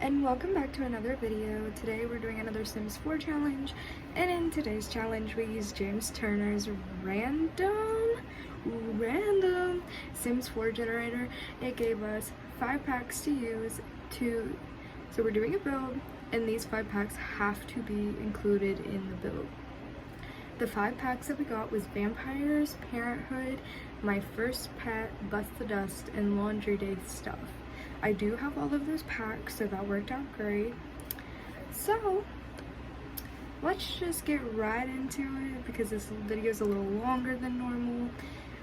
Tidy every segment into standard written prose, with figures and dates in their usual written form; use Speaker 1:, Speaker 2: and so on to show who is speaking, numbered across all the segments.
Speaker 1: And welcome back to another video. Today we're doing another Sims 4 challenge, and in today's challenge we use James Turner's random Sims 4 generator. It gave us 5 packs to use so we're doing a build, and these 5 packs have to be included in the build. The 5 packs that we got was Vampires, Parenthood, My First Pet, Bust the Dust, and Laundry Day Stuff. I do have all of those packs, so that worked out great. So let's just get right into it because this video is a little longer than normal.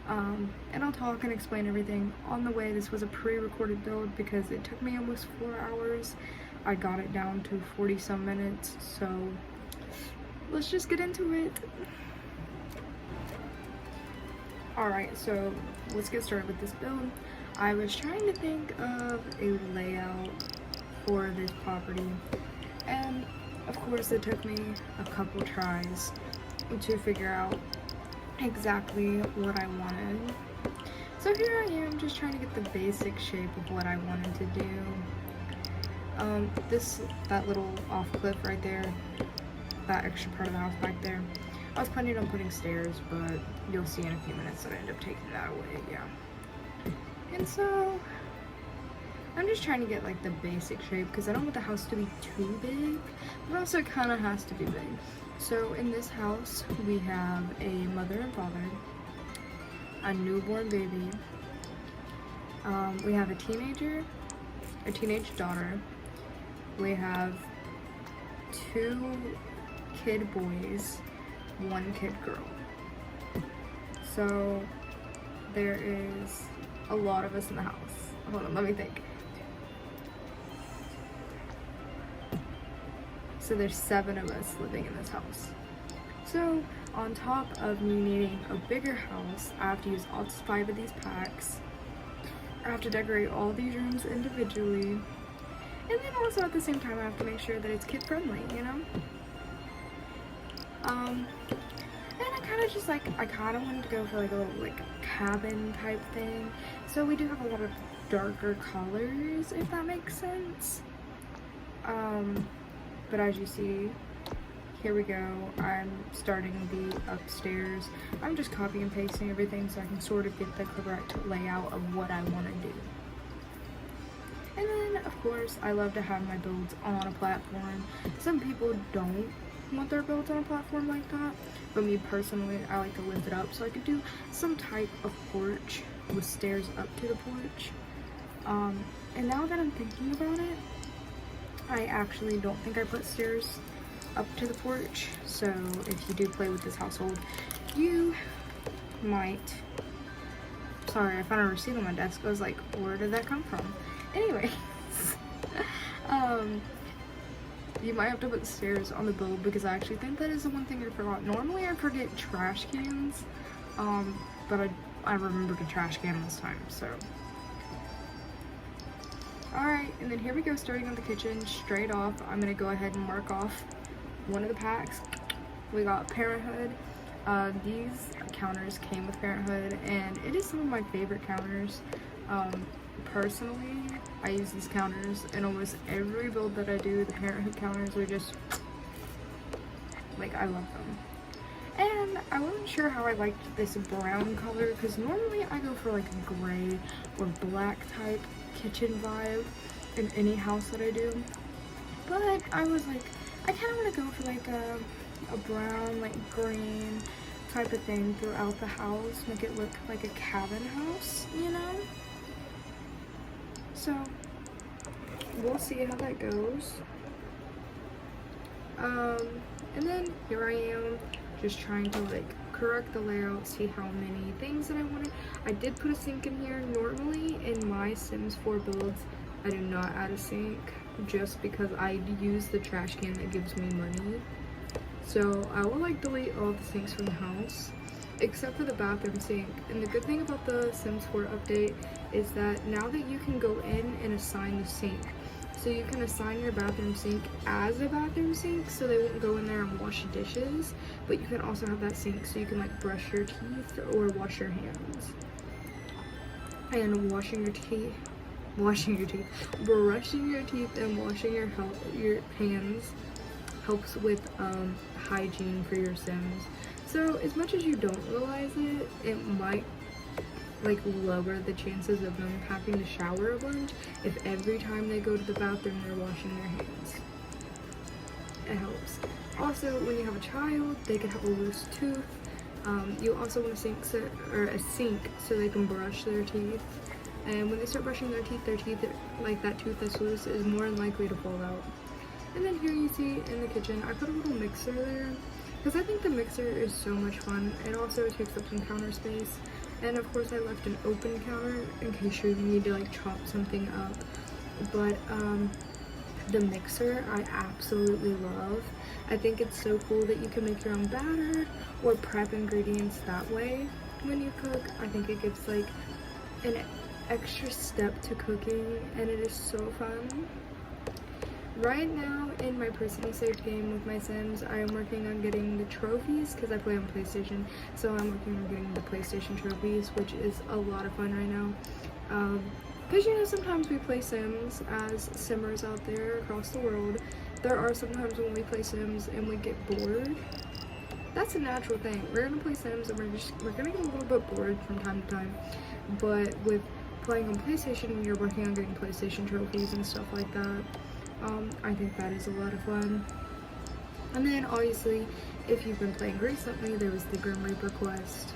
Speaker 1: And I'll talk and explain everything on the way. This was a pre-recorded build because it took me almost 4 hours. I got it down to 40 some minutes, so let's just get into it. Alright, so let's get started with this build. I was trying to think of a layout for this property, and of course it took me a couple tries to figure out exactly what I wanted. So here I am just trying to get the basic shape of what I wanted to do. That little off cliff right there, that extra part of the house back there, I was planning on putting stairs, but you'll see in a few minutes that I end up taking that away, yeah. And so I'm just trying to get like the basic shape because I don't want the house to be too big, but also it kind of has to be big. So in this house we have a mother and father, a newborn baby, we have a teenage daughter, we have 2 kid boys, 1 kid girl. So there is a lot of us in the house. Hold on, let me think. So there's 7 of us living in this house. So on top of me needing a bigger house, I have to use all 5 of these packs. I have to decorate all these rooms individually. And then also at the same time I have to make sure that it's kid friendly, you know? And I kind of just like, I kind of wanted to go for like a little like cabin type thing. So we do have a lot of darker colors, if that makes sense. But as you see, here we go. I'm starting the upstairs. I'm just copying and pasting everything so I can sort of get the correct layout of what I want to do. And then, of course, I love to have my builds on a platform. Some people don't want their builds on a platform like that, but me personally, I like to lift it up so I could do some type of porch with stairs up to the porch. And now that I'm thinking about it, I actually don't think I put stairs up to the porch, so if you do play with this household, you might... Sorry, I found a receipt on my desk. I was like, where did that come from? Anyways, you might have to put stairs on the build because I actually think that is the one thing I forgot. Normally I forget trash cans, but I remembered a trash can this time, so. Alright, and then here we go, starting on the kitchen. Straight off, I'm going to go ahead and mark off one of the packs. We got Parenthood. These counters came with Parenthood, and it is some of my favorite counters. Personally, I use these counters in almost every build that I do. The Parenthood counters are just, like, I love them. And I wasn't sure how I liked this brown color, because normally I go for like a gray or black type kitchen vibe in any house that I do. But I was like, I kind of want to go for like a brown, like green type of thing throughout the house, make it look like a cabin house, you know? So we'll see how that goes. And then here I am just trying to like correct the layout, see how many things that I wanted. I did put a sink in here. Normally in my Sims 4 builds I do not add a sink just because I use the trash can that gives me money. So I will like delete all the sinks from the house except for the bathroom sink. And the good thing about the Sims 4 update is that now that you can go in and assign the sink, so you can assign your bathroom sink as a bathroom sink so they won't go in there and wash dishes, but you can also have that sink so you can like brush your teeth or wash your hands. And washing your teeth washing your teeth, brushing your teeth and washing your hands helps with hygiene for your Sims. So as much as you don't realize it, it might like lower the chances of them having to shower a bunch if every time they go to the bathroom they're washing their hands. It helps. Also, when you have a child, they could have a loose tooth. You also want a sink so they can brush their teeth. And when they start brushing their teeth, like that tooth that's loose is more than likely to fall out. And then here you see in the kitchen, I put a little mixer there because I think the mixer is so much fun. It also takes up some counter space. And of course I left an open counter in case you need to like chop something up. But the mixer I absolutely love. I think it's so cool that you can make your own batter or prep ingredients that way when you cook. I think it gives like an extra step to cooking and it is so fun. Right now in my personal saved game with my Sims, I am working on getting the trophies because I play on PlayStation, so I'm working on getting the PlayStation trophies, which is a lot of fun right now. Because you know, sometimes we play Sims as Simmers out there across the world. There are some times when we play Sims and we get bored. That's a natural thing. We're gonna play Sims and we're gonna get a little bit bored from time to time. But with playing on PlayStation, you're working on getting PlayStation trophies and stuff like that. I think that is a lot of fun. And then obviously, if you've been playing recently, there was the Grim Reaper quest.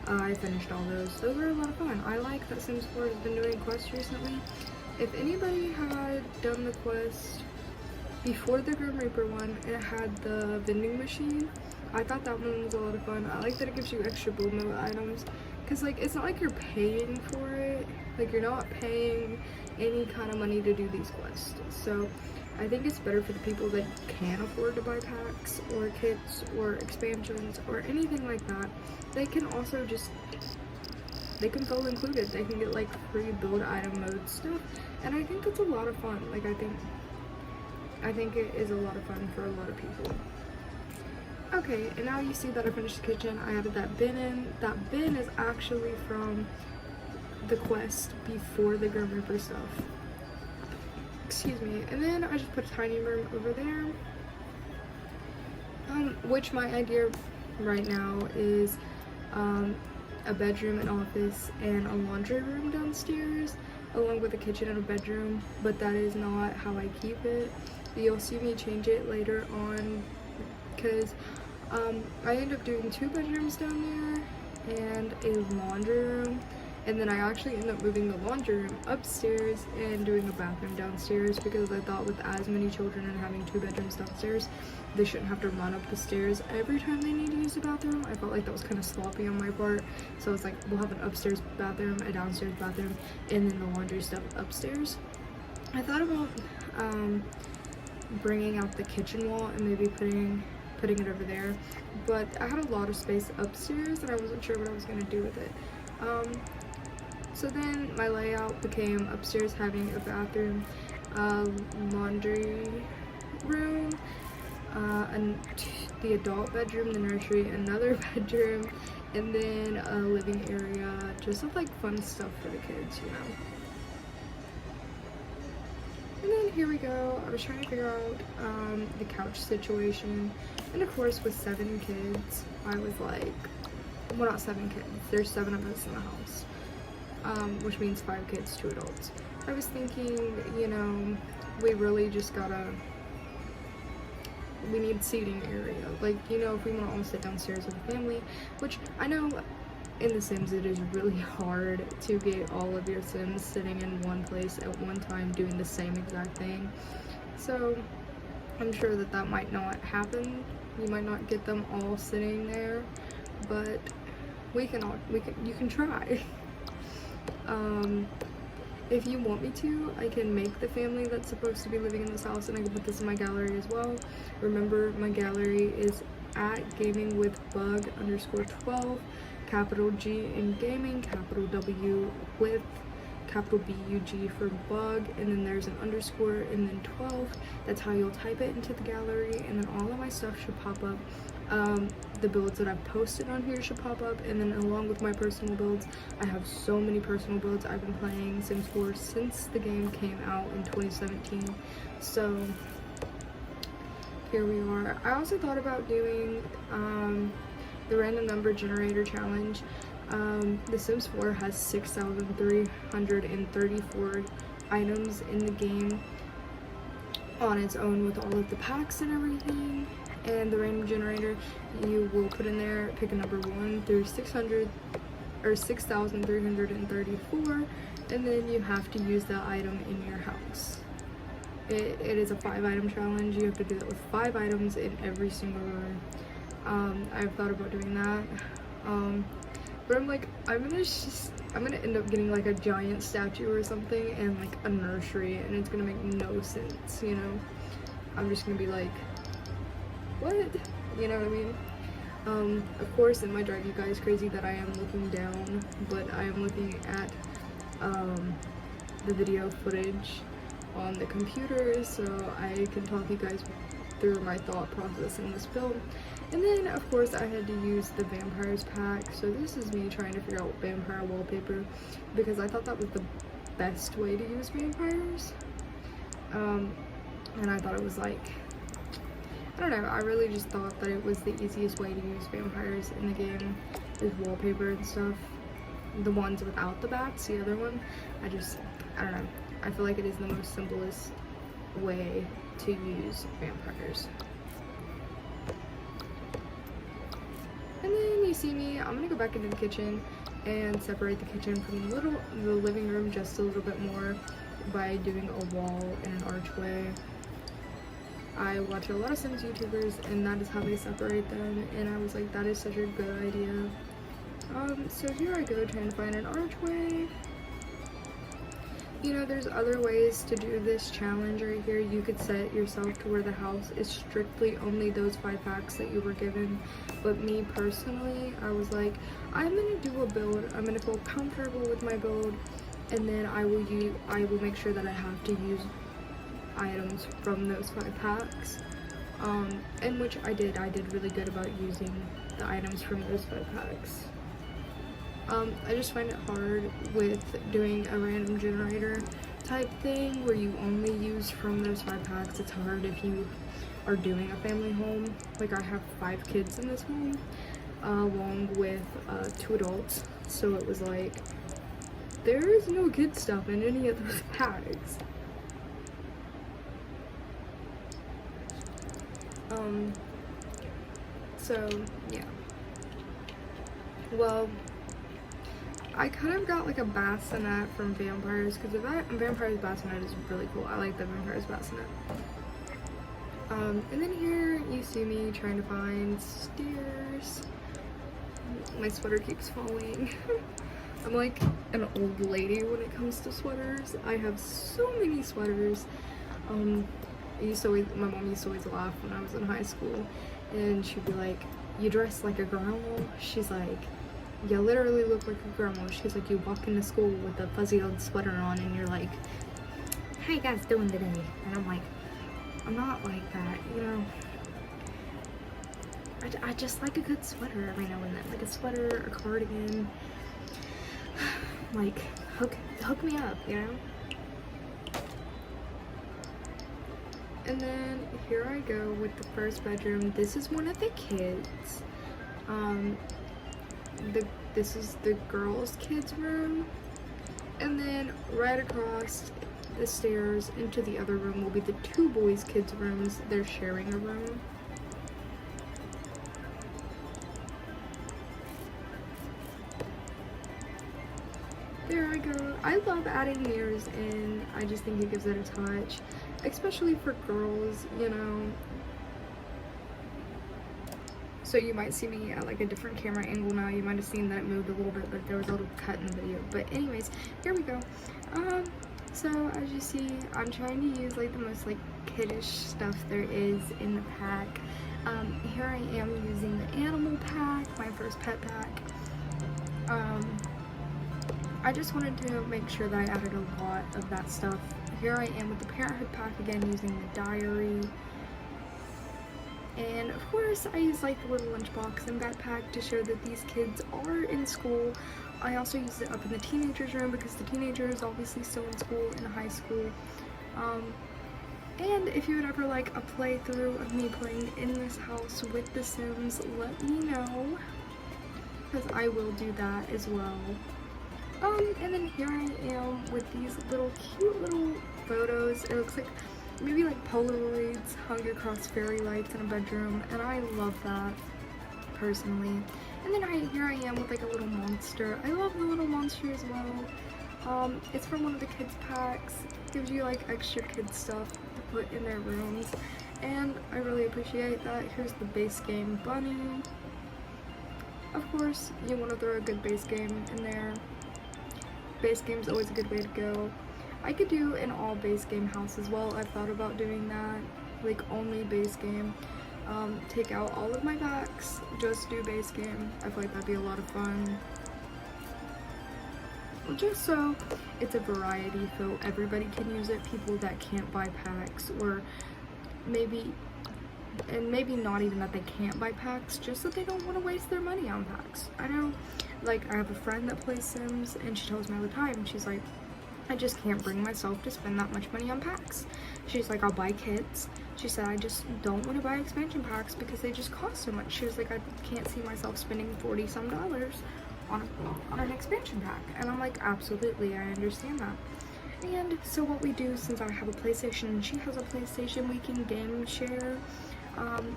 Speaker 1: I finished all those. Those were a lot of fun. I like that Sims 4 has been doing quests recently. If anybody had done the quest before the Grim Reaper one, it had the vending machine. I thought that one was a lot of fun. I like that it gives you extra build mode items. Because like, it's not like you're paying for it. Like, you're not paying any kind of money to do these quests. So I think it's better for the people that can't afford to buy packs or kits or expansions or anything like that. They can also just, they can feel included. They can get like free build item mode stuff, and I think that's a lot of fun. Like, I think it is a lot of fun for a lot of people. Okay, and now you see that I finished the kitchen. I added that bin in. That bin is actually from the quest before the Grim Reaper stuff. Excuse me. And then I just put a tiny room over there. Which my idea right now is a bedroom, an office, and a laundry room downstairs, along with a kitchen and a bedroom, but that is not how I keep it. You'll see me change it later on, because I end up doing 2 bedrooms down there and a laundry room, and then I actually end up moving the laundry room upstairs and doing a bathroom downstairs, because I thought with as many children and having 2 bedrooms downstairs, they shouldn't have to run up the stairs every time they need to use the bathroom. I felt like that was kind of sloppy on my part, so it's like, we'll have an upstairs bathroom, a downstairs bathroom, and then the laundry stuff upstairs. I thought about bringing out the kitchen wall and maybe putting it over there, but I had a lot of space upstairs and I wasn't sure what I was going to do with it. So then my layout became upstairs having a bathroom, laundry room, and the adult bedroom, the nursery, another bedroom, and then a living area, just with like fun stuff for the kids, you know. And then here we go. I was trying to figure out the couch situation, and of course with 7 kids, I was like, well, not 7 kids, there's 7 of us in the house, which means 5 kids, 2 adults. I was thinking, you know, we really just we need seating area. Like, you know, if we want to all sit downstairs with a family, which I know in The Sims it is really hard to get all of your Sims sitting in one place at one time doing the same exact thing. So I'm sure that might not happen. You might not get them all sitting there, but you can try. If you want me to, I can make the family that's supposed to be living in this house, and I can put this in my gallery as well. Remember, my gallery is at gamingwithbug_12, capital G in gaming, capital W with capital BUG for bug, and then there's an underscore, and then 12. That's how you'll type it into the gallery, and then all of my stuff should pop up The builds that I've posted on here should pop up, and then along with my personal builds, I have so many personal builds. I've been playing Sims 4 since the game came out in 2017, so here we are. I also thought about doing the random number generator challenge. The Sims 4 has 6,334 items in the game on its own with all of the packs and everything. And the random generator, you will put in there, pick a number 1 through 600 or 6,334, and then you have to use that item in your house. It is a 5-item challenge. You have to do that with 5 items in every single room. I've thought about doing that, but I'm like, I'm gonna end up getting like a giant statue or something and like a nursery, and it's gonna make no sense, you know. I'm just gonna be like, what? You know what I mean? Of course, it might drive you guys crazy that I am looking down, but I am looking at the video footage on the computer, so I can talk you guys through my thought process in this build. And then, of course, I had to use the vampires pack, so this is me trying to figure out vampire wallpaper, because I thought that was the best way to use vampires. And I thought it was like, I don't know, I really just thought that it was the easiest way to use vampires in the game is wallpaper and stuff. The ones without the bats, the other one, I don't know. I feel like it is the most simplest way to use vampires. And then you see me, I'm gonna go back into the kitchen and separate the kitchen from the living room just a little bit more by doing a wall and an archway. I watch a lot of Sims YouTubers, and that is how they separate them, and I was like, that is such a good idea. So here I go trying to find an archway. You know, there's other ways to do this challenge right here. You could set yourself to where the house is strictly only those 5 packs that you were given. But me personally, I was like, I'm gonna do a build. I'm gonna feel comfortable with my build, and then I will make sure that I have to use items from those 5 packs. And which I did. I did really good about using the items from those 5 packs. I just find it hard with doing a random generator type thing where you only use from those 5 packs. It's hard if you are doing a family home. Like, I have 5 kids in this home, along with 2 adults. So it was like, there is no kid stuff in any of those packs. So yeah. Well, I kind of got like a bassinet from Vampires, because the Vampires bassinet is really cool. I like the Vampires bassinet. And then here you see me trying to find stairs. My sweater keeps falling. I'm like an old lady when it comes to sweaters. I have so many sweaters. My mom used to always laugh when I was in high school, and she'd be like, you dress like a grandma. She's like, you literally look like a grandma. She's like, you walk into school with a fuzzy old sweater on, and you're like, how you guys doing today? And I'm like, I'm not like that, you know. I just like a good sweater every now and then, like a sweater, a cardigan. Like, hook me up, you know. And then here I go with the first bedroom. This is one of the kids. This is the girls' kids' room. And then right across the stairs into the other room will be the 2 boys' kids' rooms. They're sharing a room. There I go. I love adding mirrors in. I just think it gives it a touch, especially for girls, you know. So you might see me at like a different camera angle now. You might have seen that it moved a little bit, but there was a little cut in the video. But anyways, here we go. So as you see, I'm trying to use like the most like kiddish stuff there is in the pack. Here I am using the animal pack, my first pet pack. I just wanted to make sure that I added a lot of that stuff. Here I am with the Parenthood pack again, using the diary. And of course, I use like the little lunchbox and backpack to show that these kids are in school. I also use it up in the teenagers room because the teenager is obviously still in school, in high school. And if you would ever like a playthrough of me playing in this house with The Sims, let me know, because I will do that as well. And then here I am with these little cute little photos. It looks like maybe like Polaroids hung across fairy lights in a bedroom, and I love that personally. And then here I am with like a little monster. I love the little monster as well. It's from one of the kids packs. Gives you like extra kid stuff to put in their rooms, and I really appreciate that. Here's the base game bunny. Of course, you want to throw a good base game in there. Base game is always a good way to go. I could do an all base game house as well. I've thought about doing that, like only base game. Take out all of my packs, just do base game. I feel like that'd be a lot of fun. Just so it's a variety, so everybody can use it. People that can't buy packs, or maybe not even that they can't buy packs, just that they don't want to waste their money on packs. I know, like, I have a friend that plays Sims, and she tells me all the time, she's like, I just can't bring myself to spend that much money on packs. She's like, I'll buy kits. She said, I just don't want to buy expansion packs because they just cost so much. She was like, I can't see myself spending $40-some on an expansion pack. And I'm like, absolutely, I understand that. And so what we do, since I have a PlayStation and she has a PlayStation, we can game share.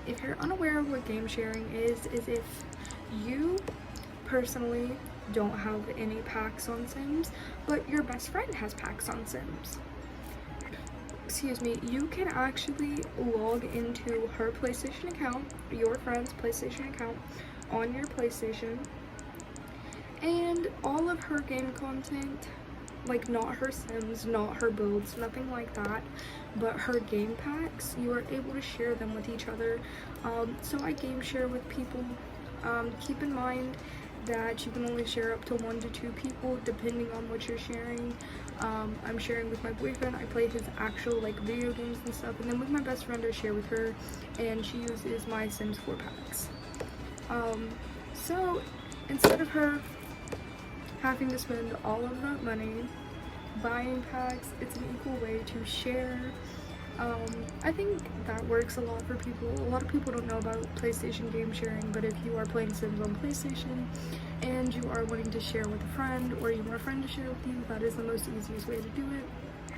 Speaker 1: If you're unaware of what game sharing is if you personally don't have any packs on Sims, but your best friend has packs on Sims. Excuse me, you can actually log into her PlayStation account, your friend's PlayStation account, on your PlayStation, and all of her game content, like not her Sims, not her builds, nothing like that, but her game packs, you are able to share them with each other. So I game share with people. Keep in mind that you can only share up to 1 to 2 people depending on what you're sharing. I'm sharing with my boyfriend. I play his actual like video games and stuff, and then with my best friend I share with her, and she uses my Sims 4 packs. So instead of her having to spend all of that money buying packs, it's an equal way to share. I think that works a lot for people. A lot of people don't know about PlayStation game sharing, but if you are playing Sims on PlayStation and you are wanting to share with a friend, or you want a friend to share with you, that is the most easiest way to do it.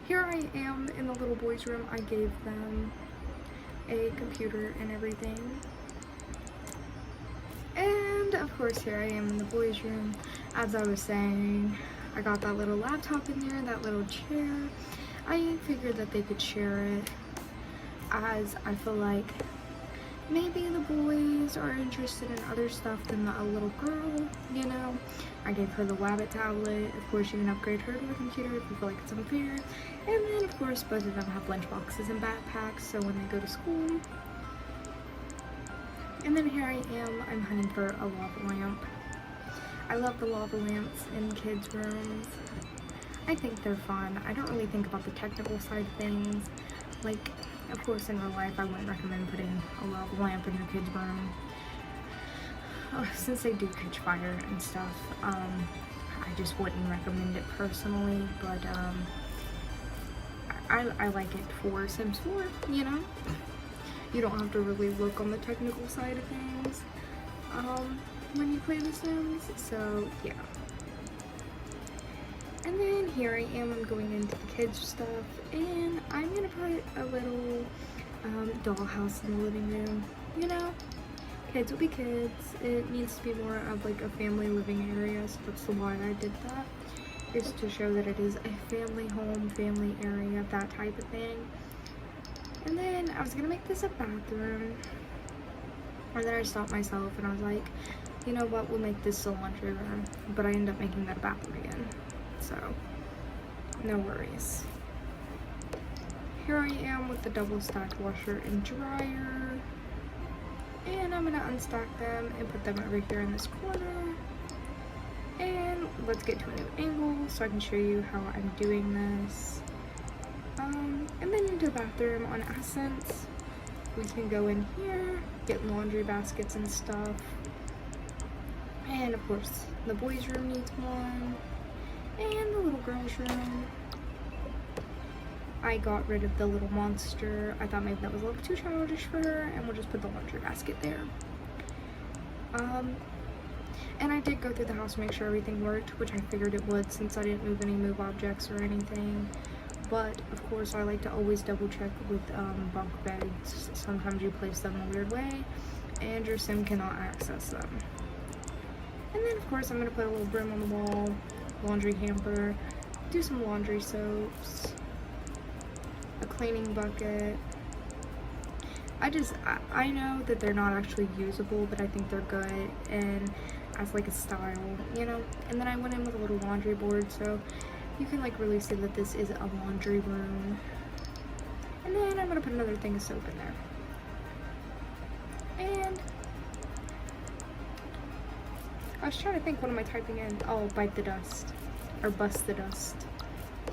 Speaker 1: Here I am in the little boys' room. I gave them a computer and everything. And of course, here I am in the boys' room. As I was saying, I got that little laptop in there, that little chair. I figured that they could share it, as I feel like maybe the boys are interested in other stuff than a little girl, you know. I gave her the Wabbit tablet. Of course, you can upgrade her to a computer if you feel like it's unfair. And then, of course, both of them have lunch boxes and backpacks, so when they go to school. And then here I am, I'm hunting for a lava lamp. I love the lava lamps in kids' rooms. I think they're fun. I don't really think about the technical side of things. Like, of course, in real life, I wouldn't recommend putting a lava lamp in your kid's room. Since they do catch fire and stuff, I just wouldn't recommend it personally, but I like it for Sims 4, you know? You don't have to really look on the technical side of things when you play The Sims, so yeah. And then here I am, I'm going into the kids stuff, and I'm gonna put a little dollhouse in the living room. You know, kids will be kids. It needs to be more of like a family living area, so that's why I did that, is to show that it is a family home, family area, that type of thing. And then I was gonna make this a bathroom, and then I stopped myself and I was like, you know what, we'll make this a laundry room, but I ended up making that a bathroom again. So, no worries. Here I am with the double stacked washer and dryer. And I'm gonna unstack them and put them over here in this corner. And let's get to a new angle so I can show you how I'm doing this. And then into the bathroom on Essence. we can go in here, get laundry baskets and stuff. And of course, the boys' room needs one, and the little girls' room. I got rid of the little monster. I thought maybe that was a little too childish for her, and we'll just put the laundry basket there. And I did go through the house to make sure everything worked, which I figured it would since I didn't move any move objects or anything. But of course, I like to always double check with bunk beds. Sometimes you place them a weird way, and your sim cannot access them. And then of course, I'm gonna put a little brim on the wall, laundry hamper, do some laundry soaps, a cleaning bucket. I know that they're not actually usable, but I think they're good and as like a style, you know. And then I went in with a little laundry board, so you can like really see that this is a laundry room. And then I'm gonna put another thing of soap in there. And I was trying to think, what am I typing in? Oh, bite the dust, or bust the dust.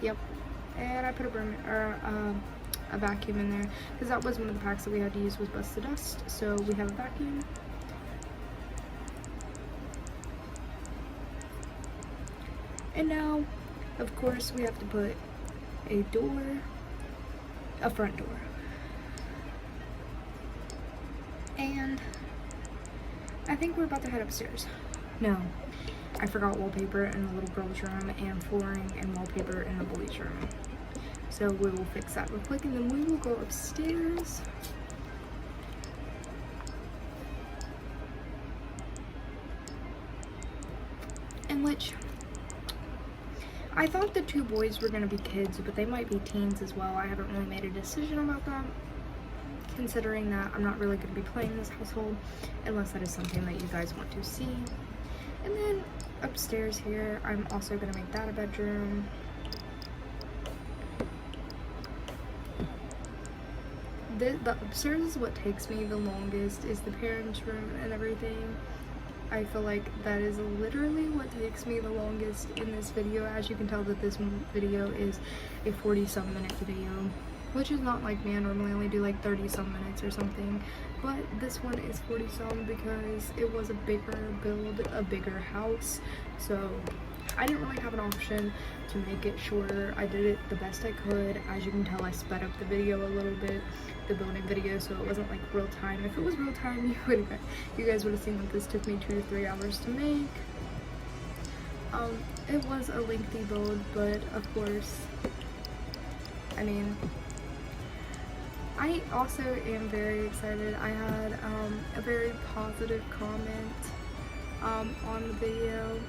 Speaker 1: Yep. And I put a broom, or a vacuum in there, because that was one of the packs that we had to use, was bust the dust. So we have a vacuum. And now, of course, we have to put a door, a front door. And I think we're about to head upstairs. No, I forgot wallpaper in the little girl's room and flooring and wallpaper in the boys' room. So we will fix that real quick, and then we will go upstairs. In which I thought the two boys were gonna be kids, but they might be teens as well. I haven't really made a decision about that, considering that I'm not really gonna be playing this household unless that is something that you guys want to see. And then upstairs here, I'm also gonna make that a bedroom. The upstairs is what takes me the longest, is the parents' room and everything. I feel like that is literally what takes me the longest in this video. As you can tell that this video is a 40-some minute video, which is not like me. I normally only do like 30-some minutes or something, but this one is 40-some because it was a bigger build, a bigger house, so I didn't really have an option to make it shorter. I did it the best I could. As you can tell, I sped up the video a little bit, the building video, so it wasn't like real time. If it was real time, you guys would have seen that this took me 2 to 3 hours to make. It was a lengthy build, but of course, I mean, I also am very excited. I had a very positive comment on the video.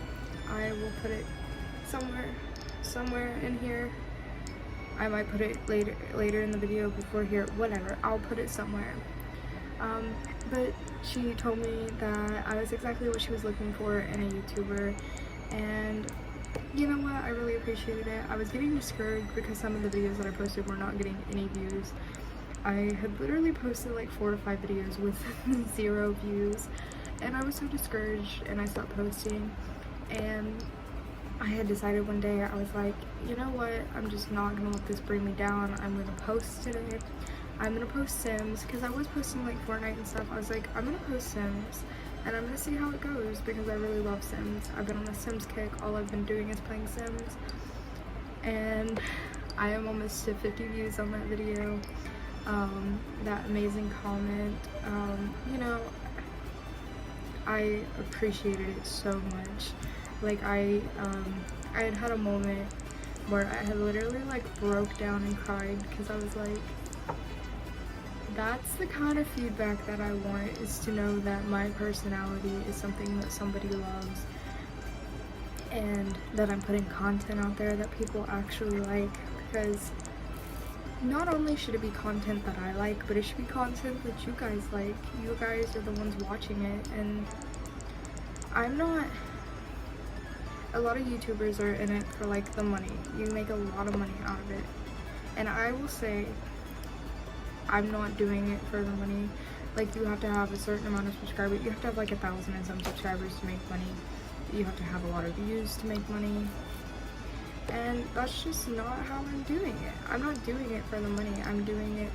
Speaker 1: I will put it somewhere in here. I might put it later in the video, before here, whatever. I'll put it somewhere. But she told me that I was exactly what she was looking for in a YouTuber, and you know what? I really appreciated it. I was getting discouraged because some of the videos that I posted were not getting any views. I had literally posted like 4 or 5 videos with 0 views, and I was so discouraged, and I stopped posting. And I had decided one day, I was like, you know what, I'm just not gonna let this bring me down. I'm gonna post today. I'm gonna post Sims, because I was posting like Fortnite and stuff. I was like, I'm gonna post Sims, and I'm gonna see how it goes, because I really love Sims. I've been on a Sims kick. All I've been doing is playing Sims, and I am almost to 50 views on that video. That amazing comment, you know, I appreciated it so much. Like, I had a moment where I had literally like broke down and cried, because I was like, that's the kind of feedback that I want, is to know that my personality is something that somebody loves, and that I'm putting content out there that people actually like. Because not only should it be content that I like, but it should be content that you guys like. You guys are the ones watching it, and I'm not. A lot of YouTubers are in it for like the money. You make a lot of money out of it, and I will say, I'm not doing it for the money. Like, you have to have a certain amount of subscribers. You have to have like 1,000 and some subscribers to make money. You have to have a lot of views to make money. And that's just not how I'm doing it. I'm not doing it for the money. I'm doing it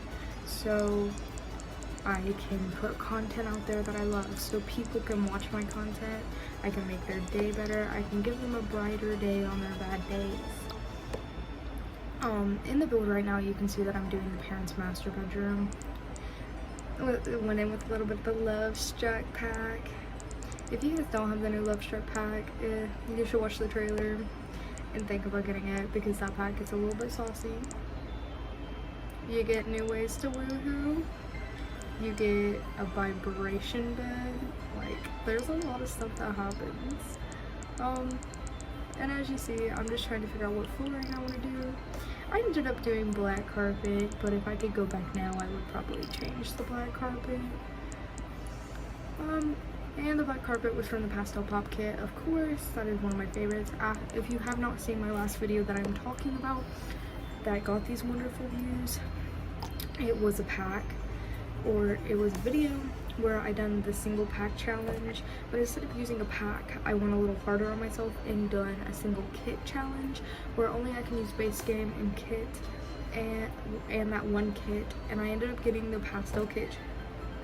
Speaker 1: so I can put content out there that I love so people can watch my content. I can make their day better. I can give them a brighter day on their bad days. In the build right now, you can see that I'm doing the parents' master bedroom. Went in with a little bit of the Love Struck pack. If you guys don't have the new Love Struck pack, you should watch the trailer and think about getting it, because that pack is a little bit saucy. You get new ways to woohoo. You get a vibration bed. Like, there's a lot of stuff that happens. And as you see, I'm just trying to figure out what flooring I want to do. I ended up doing black carpet, but if I could go back now, I would probably change the black carpet. And the black carpet was from the Pastel Pop kit, of course. That is one of my favorites. If you have not seen my last video that I'm talking about that got these wonderful views, it was a pack, or it was a video where I done the single pack challenge, but instead of using a pack, I went a little harder on myself and done a single kit challenge where only I can use base game and kit and that one kit, and I ended up getting the pastel kit,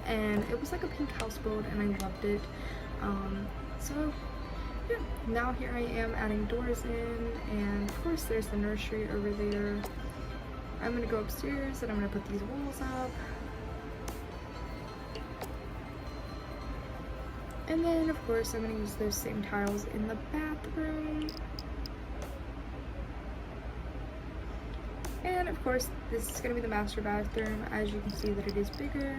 Speaker 1: and it was like a pink houseboat and I loved it. So yeah, now here I am adding doors in, and of course there's the nursery over there. I'm gonna go upstairs and I'm gonna put these walls up. And then, of course, I'm going to use those same tiles in the bathroom. And, of course, this is going to be the master bathroom. As you can see that it is bigger.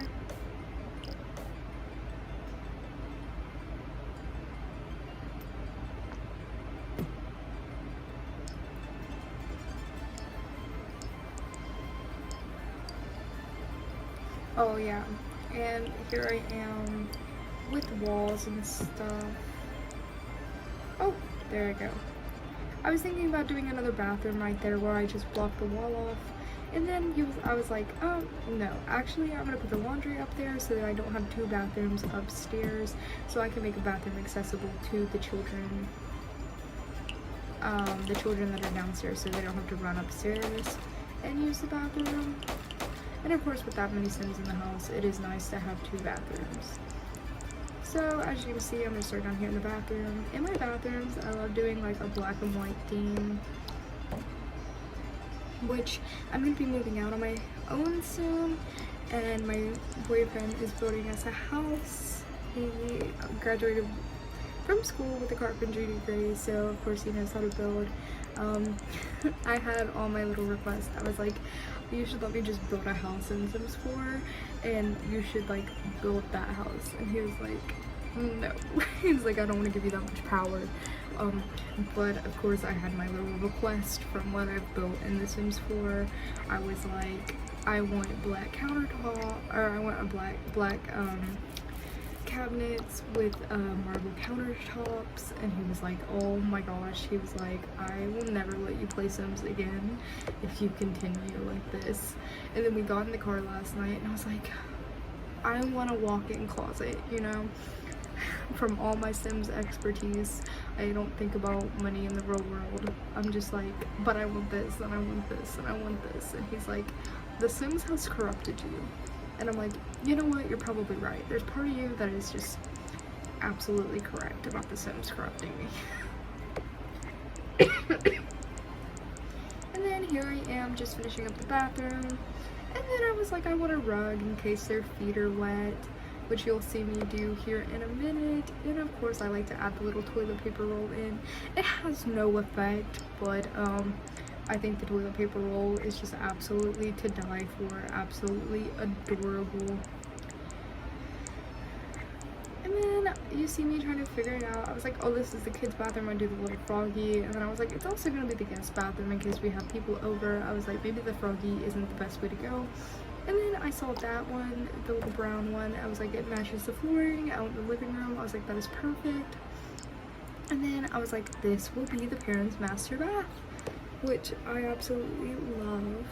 Speaker 1: Oh, yeah. And here I am with walls and stuff. Oh, there I go. I was thinking about doing another bathroom right there where I just block the wall off, and then I was like, oh no, actually I'm gonna put the laundry up there so that I don't have two bathrooms upstairs, so I can make a bathroom accessible to the children that are downstairs, so they don't have to run upstairs and use the bathroom. And of course, with that many Sims in the house, it is nice to have two bathrooms. So as you can see, I'm gonna start down here in the bathroom. In my bathrooms, I love doing like a black and white theme, which I'm gonna be moving out on my own soon, and my boyfriend is building us a house. He graduated from school with a carpentry degree, so of course he knows how to build. I had all my little requests. I was like, you should let me just build a house in Sims 4, and you should like build that house. And he was like, no. He's like, I don't want to give you that much power. But of course I had my little request from what I've built in The Sims 4. I was like, I want black countertop, or I want a black cabinets with marble countertops, and he was like, oh my gosh, he was like, I will never let you play Sims again if you continue like this. And then we got in the car last night and I was like, I want a walk-in closet, you know. From all my Sims expertise, I don't think about money in the real world. I'm just like, but I want this and I want this and I want this. And he's like, The Sims has corrupted you. And I'm like, you know what, you're probably right. There's part of you that is just absolutely correct about The Sims corrupting me. And then here I am just finishing up the bathroom. And then I was like, I want a rug in case their feet are wet, which you'll see me do here in a minute. And of course I like to add the little toilet paper roll in. It has no effect, but I think the toilet paper roll is just absolutely to die for, absolutely adorable. And then you see me trying to figure it out. I was like, oh, this is the kids' bathroom, I do the little froggy. And then I was like, it's also going to be the guest bathroom in case we have people over. I was like, maybe the froggy isn't the best way to go. And then I saw that one, the little brown one. I was like, it matches the flooring out in the living room. I was like, that is perfect. And then I was like, this will be the parents' master bath, which I absolutely love,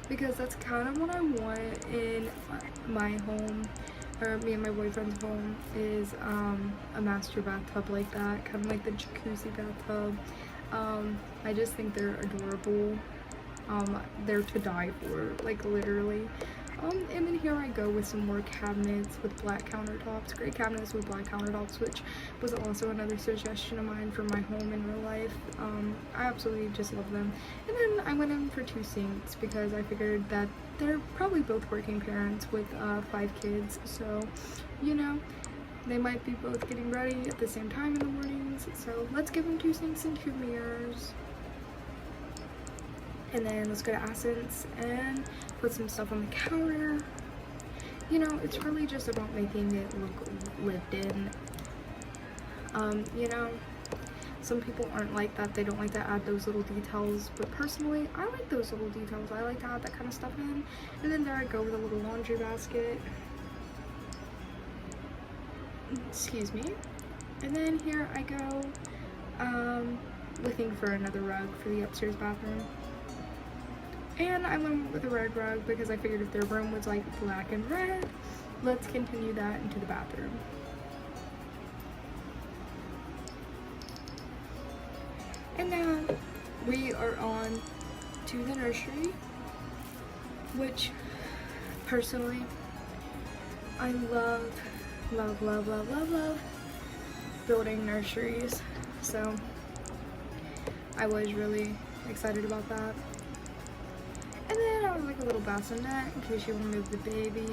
Speaker 1: because that's kind of what I want in my home, or me and my boyfriend's home, is a master bathtub like that, kind of like the jacuzzi bathtub. I just think they're adorable, They're to die for, like literally. And then here I go with some more cabinets with black countertops, gray cabinets with black countertops, which was also another suggestion of mine for my home in real life. I absolutely just love them. And then I went in for 2 sinks because I figured that they're probably both working parents with 5 kids, so you know, they might be both getting ready at the same time in the mornings. So let's give them 2 sinks and 2 mirrors. And then let's go to Essence and put some stuff on the counter. You know, it's really just about making it look lived in. You know, some people aren't like that. They don't like to add those little details. But personally, I like those little details. I like to add that kind of stuff in. And then there I go with a little laundry basket. Excuse me. And then here I go looking for another rug for the upstairs bathroom. And I went with a red rug because I figured if their room was like black and red, let's continue that into the bathroom. And now we are on to the nursery, which personally I love building nurseries. So I was really excited about that. And then I was like a little bassinet in case you want to move the baby.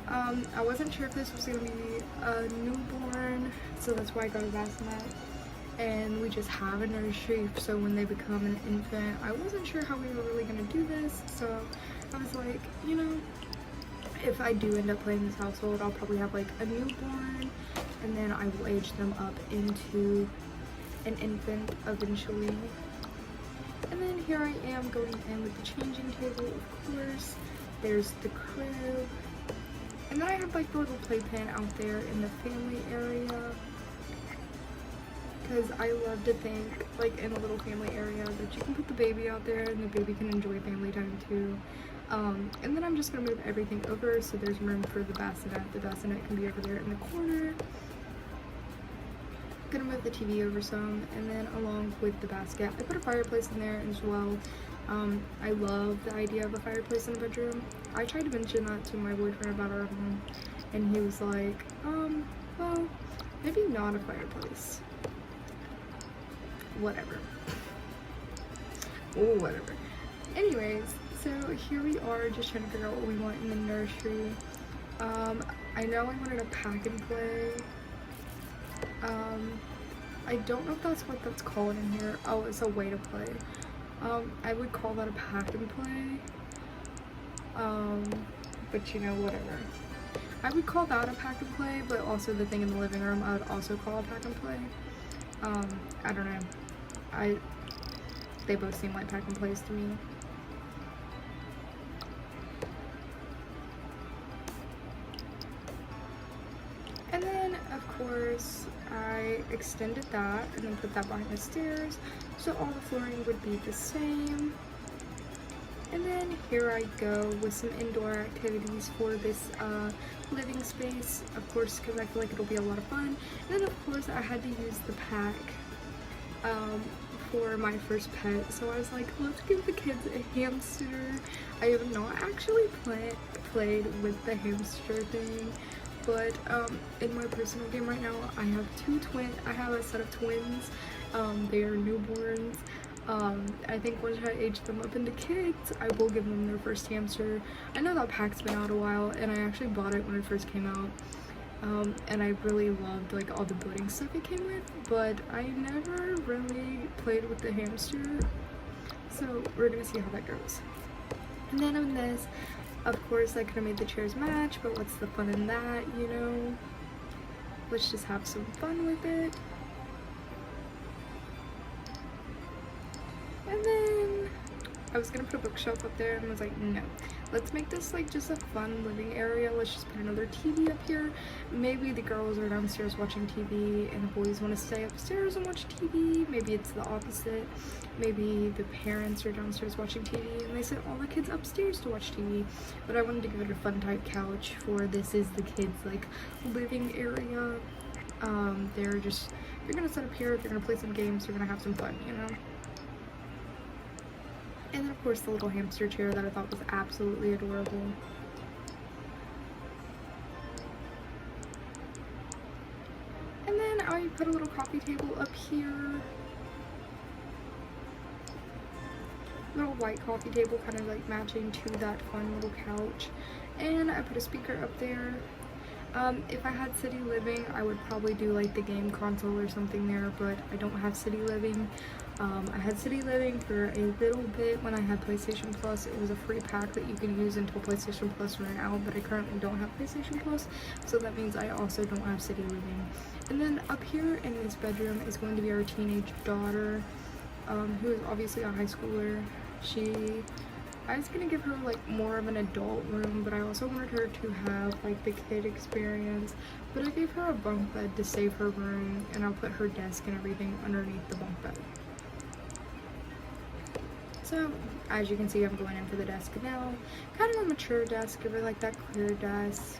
Speaker 1: I wasn't sure if this was going to be a newborn, so that's why I got a bassinet. And we just have a nursery, so when they become an infant, I wasn't sure how we were really going to do this, so I was like, you know, if I do end up playing this household, I'll probably have like a newborn, and then I will age them up into an infant eventually. And then here I am going in with the changing table, of course. There's the crib. And then I have like the little playpen out there in the family area. Because I love to think, like in a little family area, that you can put the baby out there and the baby can enjoy family time too. And then I'm just going to move everything over so there's room for the bassinet. The bassinet can be over there in the corner. Gonna move the TV over some, and then along with the basket I put a fireplace in there as well. I love the idea of a fireplace in the bedroom. I tried to mention that to my boyfriend about our home, and he was like, well, maybe not a fireplace. Whatever. Oh, whatever. Anyways, so here we are just trying to figure out what we want in the nursery. I know I wanted a pack and play. I don't know if that's what that's called in here. Oh, it's a way to play. I would call that a pack and play. But you know, whatever. I would call that a pack and play, but also the thing in the living room I would also call a pack and play. I don't know. They both seem like pack and plays to me. And then, of course, I extended that and then put that behind the stairs, so all the flooring would be the same. And then here I go with some indoor activities for this living space, of course, because I feel like it'll be a lot of fun. And then, of course, I had to use the pack for my first pet, so I was like, let's give the kids a hamster. I have not actually played with the hamster thing. But in my personal game right now, I have I have a set of twins. They are newborns. I think once I age them up into kids, I will give them their first hamster. I know that pack's been out a while, and I actually bought it when it first came out. And I really loved like all the building stuff it came with, but I never really played with the hamster. So we're gonna see how that goes. And then on this, of course, I could have made the chairs match, but what's the fun in that, you know? Let's just have some fun with it. And then I was gonna put a bookshelf up there and was like, no. Let's make this like just a fun living area. Let's just put another TV up here. Maybe the girls are downstairs watching TV and the boys want to stay upstairs and watch TV. Maybe it's the opposite. Maybe the parents are downstairs watching TV and they sent all the kids upstairs to watch TV. But I wanted to give it a fun type couch for this is the kids like living area. They're gonna set up here, they're gonna play some games, they're gonna have some fun, you know? And then of course the little hamster chair that I thought was absolutely adorable. And then I put a little coffee table up here. Little white coffee table, kind of like matching to that fun little couch. And I put a speaker up there. If I had City Living, I would probably do like the game console or something there, but I don't have City Living. I had City Living for a little bit when I had PlayStation Plus. It was a free pack that you could use until PlayStation Plus ran out, but I currently don't have PlayStation Plus, so that means I also don't have City Living. And then up here in this bedroom is going to be our teenage daughter, who is obviously a high schooler. I was gonna give her like more of an adult room, but I also wanted her to have like the kid experience. But I gave her a bunk bed to save her room, and I'll put her desk and everything underneath the bunk bed. So as you can see, I'm going in for the desk now. Kind of a mature desk, give her like that clear desk.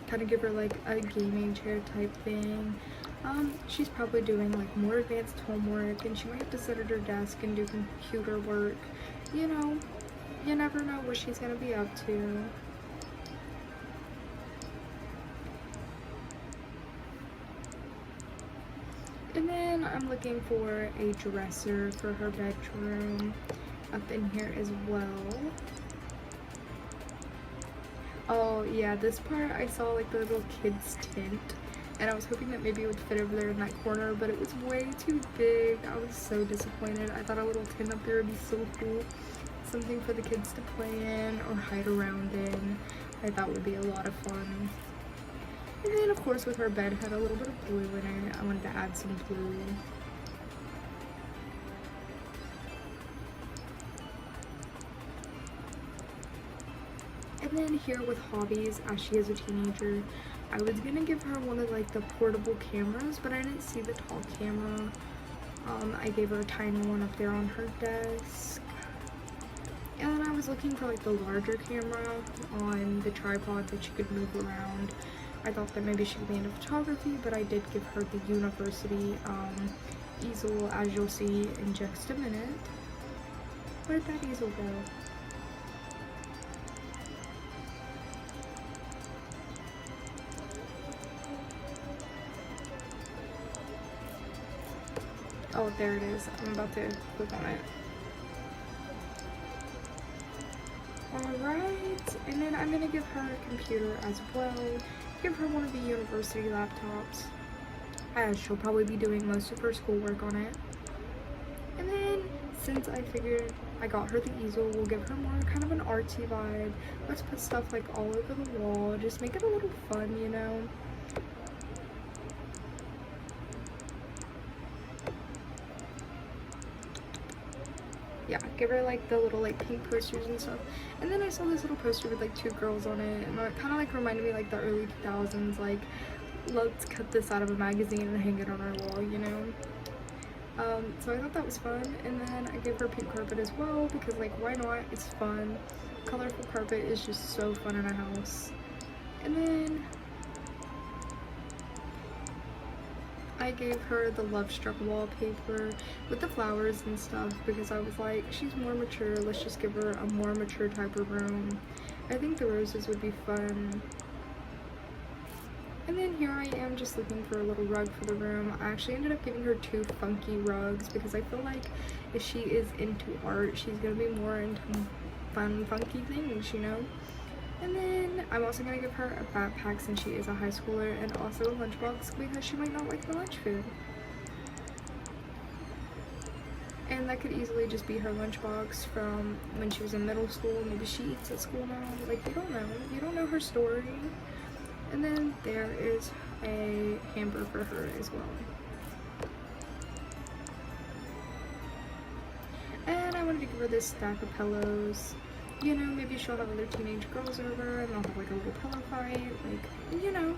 Speaker 1: Kind of give her like a gaming chair type thing. She's probably doing like more advanced homework, and she might have to sit at her desk and do computer work. You know, you never know what she's gonna be up to. And then I'm looking for a dresser for her bedroom up in here as well. Oh yeah, this part I saw like the little kids tent, and I was hoping that maybe it would fit over there in that corner, but it was way too big. I was so disappointed. I thought a little tent up there would be so cool. Something for the kids to play in or hide around in. I thought would be a lot of fun. And then of course with her bed had a little bit of blue in it. I wanted to add some blue. And then here with hobbies, as she is a teenager, I was gonna give her one of like the portable cameras, but I didn't see the tall camera. I gave her a tiny one up there on her desk. And then I was looking for like the larger camera on the tripod that she could move around. I thought that maybe she could be into photography, but I did give her the university easel, as you'll see in just a minute. Where'd that easel go? Oh, there it is. I'm about to click on it. Alright, and then I'm gonna give her a computer as well. Give her one of the university laptops, as she'll probably be doing most of her schoolwork on it. And then, since I figured I got her the easel, we'll give her more kind of an artsy vibe. Let's put stuff like all over the wall, just make it a little fun, you know? Yeah, give her like the little like pink posters and stuff. And then I saw this little poster with like two girls on it, and it kind of like reminded me like the early 2000s, like let's cut this out of a magazine and hang it on our wall, you know. So I thought that was fun. And then I gave her pink carpet as well, because like why not, it's fun. Colorful carpet is just so fun in a house. And then I gave her the Love Struck wallpaper with the flowers and stuff, because I was like, she's more mature, let's just give her a more mature type of room. I think the roses would be fun. And then here I am just looking for a little rug for the room. I actually ended up giving her two funky rugs, because I feel like if she is into art, she's gonna be more into fun, funky things, you know? And then I'm also going to give her a backpack since she is a high schooler, and also a lunchbox because she might not like the lunch food. And that could easily just be her lunchbox from when she was in middle school. Maybe she eats at school now. Like, you don't know. You don't know her story. And then there is a hamper for her as well. And I wanted to give her this stack of pillows. You know, maybe she'll have other teenage girls over and they'll have like a little pillow fight, like, you know.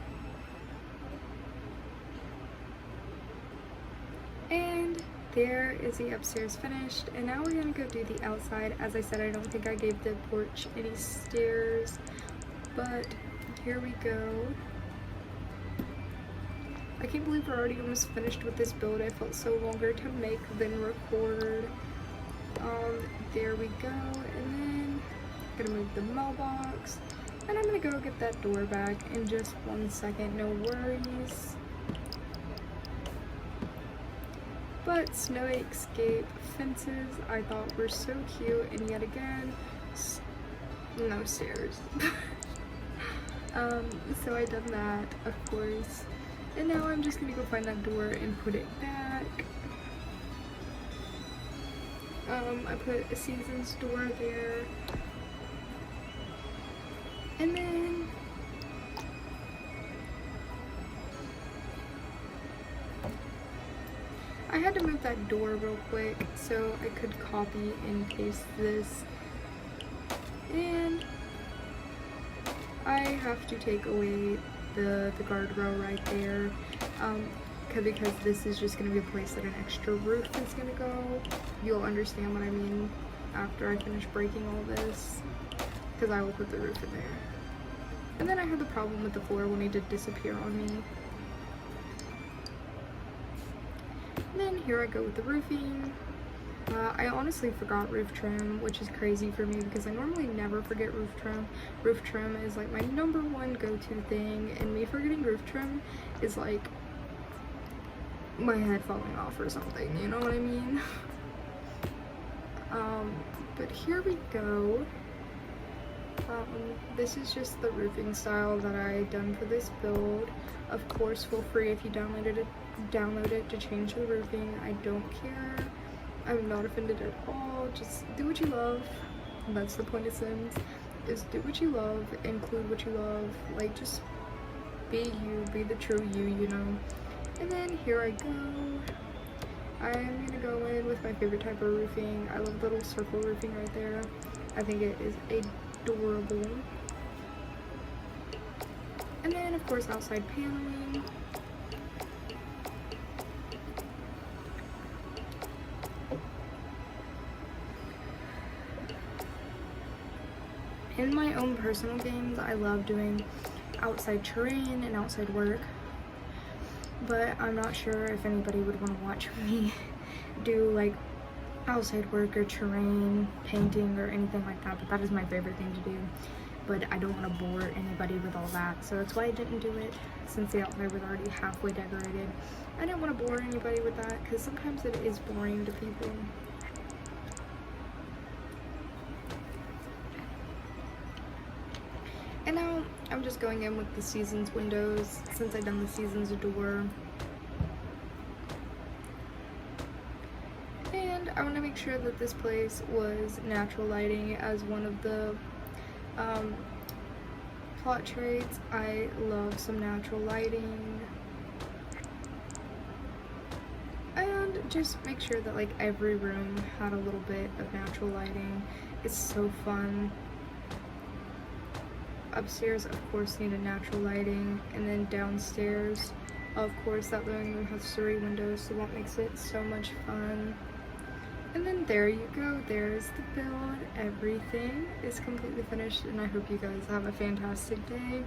Speaker 1: And there is the upstairs finished, and now we're gonna go do the outside. As I said, I don't think I gave the porch any stairs, but here we go. I can't believe we're already almost finished with this build. I felt so longer to make than record. There we go, and then I'm gonna move the mailbox, and I'm gonna go get that door back in just 1 second, no worries. But Snow Escape fences I thought were so cute, and yet again, no stairs. So I done that, of course, and now I'm just gonna go find that door and put it back. I put a Seasons door there, and then I had to move that door real quick so I could copy and paste this, and I have to take away the guardrail right there, because this is just going to be a place that an extra roof is going to go. You'll understand what I mean after I finish breaking all this, because I will put the roof in there. And then I had the problem with the floor wanting to disappear on me. And then here I go with the roofing. I honestly forgot roof trim, which is crazy for me because I normally never forget roof trim. Roof trim is like my #1 go-to thing, and me forgetting roof trim is like my head falling off or something, you know what I mean? But here we go. This is just the roofing style that I done for this build. Of course, feel free if you download it to change the roofing. I don't care. I'm not offended at all. Just do what you love. That's the point of Sims, is do what you love, include what you love, like just be you, be the true you, you know. And then here I go. I'm gonna go in with my favorite type of roofing. I love the little circle roofing right there. I think it is adorable. And then of course outside paneling. In my own personal games, I love doing outside terrain and outside work, but I'm not sure if anybody would want to watch me do like outside work or terrain painting or anything like that, but that is my favorite thing to do. But I don't want to bore anybody with all that, so that's why I didn't do it, since the outside was already halfway decorated. I didn't want to bore anybody with that because sometimes it is boring to people. And now I'm just going in with the Seasons windows, since I've done the Seasons door. And I want to make sure that this place was natural lighting as one of the plot traits. I love some natural lighting. And just make sure that like every room had a little bit of natural lighting. It's so fun. Upstairs, of course, needed natural lighting, and then downstairs, of course, that living room has 3 windows, so that makes it so much fun. And then there you go, there's the build. Everything is completely finished, and I hope you guys have a fantastic day.